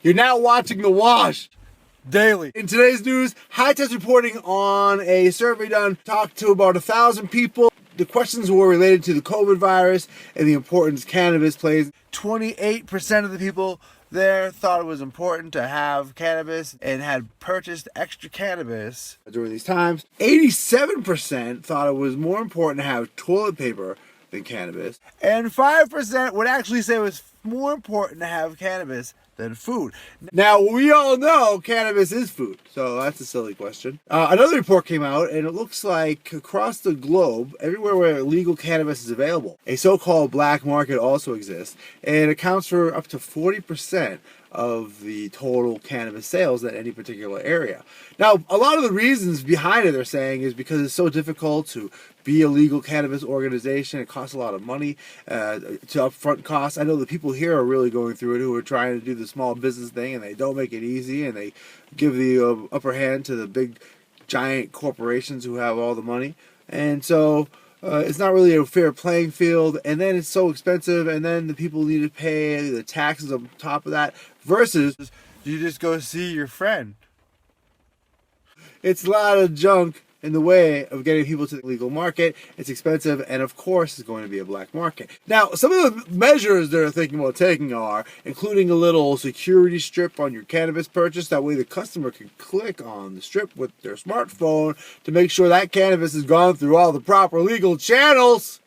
You're now watching The Wash daily. In today's news, High Test reporting on a survey done, talked to about 1,000 people. The questions were related to the COVID virus and the importance cannabis plays. 28% of the people there thought it was important to have cannabis and had purchased extra cannabis During these times, 87% thought it was more important to have toilet paper than cannabis. and 5% would actually say it was more important to have cannabis than food. Now, we all know cannabis is food, so that's a silly question. Another report came out, and it looks like across the globe, everywhere where legal cannabis is available, a so-called black market also exists, and accounts for up to 40% of the total cannabis sales in any particular area. Now, a lot of the reasons behind it, they're saying, is because it's so difficult to be a legal cannabis organization. It costs a lot of money to upfront costs. I know the people here are really going through it who are trying to do the small business thing, and they don't make it easy, and they give the upper hand to the big, giant corporations who have all the money. And so it's not really a fair playing field, and then it's so expensive, and then the people need to pay the taxes on top of that, versus you just go see your friend. It's a lot of junk in the way of getting people to the legal market. It's expensive, and of course it's going to be a black market. Now, some of the measures they're thinking about taking are including a little security strip on your cannabis purchase. That way the customer can click on the strip with their smartphone to make sure that cannabis has gone through all the proper legal channels.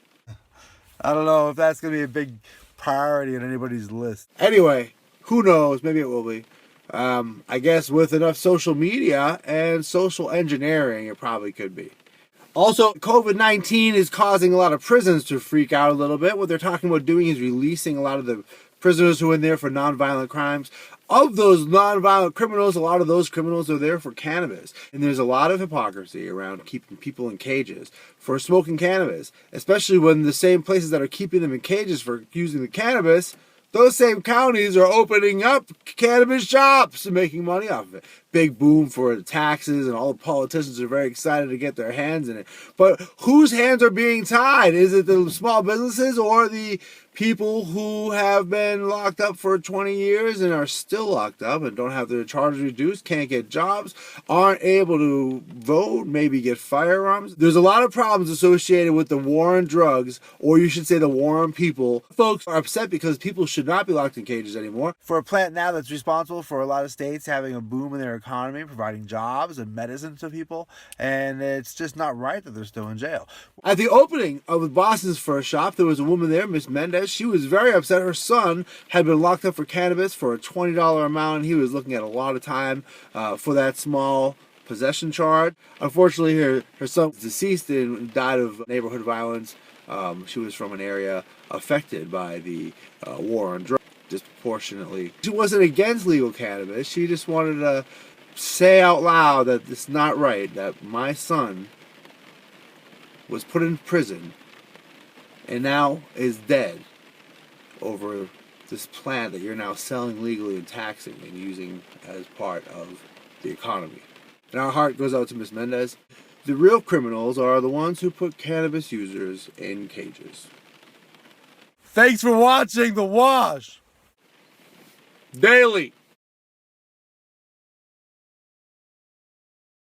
I don't know if that's going to be a big priority on anybody's list. Anyway, who knows? Maybe it will be. I guess with enough social media and social engineering, it probably could be. Also, COVID-19 is causing a lot of prisons to freak out a little bit. What they're talking about doing is releasing a lot of the prisoners who are in there for nonviolent crimes. Of those nonviolent criminals, a lot of those criminals are there for cannabis. And there's a lot of hypocrisy around keeping people in cages for smoking cannabis, especially when the same places that are keeping them in cages for using the cannabis, those same counties are opening up cannabis shops and making money off of it. Big boom for the taxes, and all the politicians are very excited to get their hands in it. But whose hands are being tied? Is it the small businesses or the people who have been locked up for 20 years and are still locked up and don't have their charges reduced, can't get jobs, aren't able to vote, maybe get firearms? There's a lot of problems associated with the war on drugs, or you should say the war on people. Folks are upset because people should not be locked in cages anymore. For a plant now that's responsible for a lot of states having a boom in their economy, providing jobs and medicine to people, and it's just not right that they're still in jail. At the opening of Boston's first shop, there was a woman there, Miss Mendez. She was very upset. Her son had been locked up for cannabis for a $20 amount, and he was looking at a lot of time for that small possession charge. Unfortunately, her son was deceased and died of neighborhood violence. She was from an area affected by the war on drugs disproportionately. She wasn't against legal cannabis. She just wanted to say out loud that it's not right, that my son was put in prison and now is dead over this plant that you're now selling legally and taxing and using as part of the economy. And our heart goes out to Ms. Mendez. The real criminals are the ones who put cannabis users in cages. Thanks for watching The Wash Daily.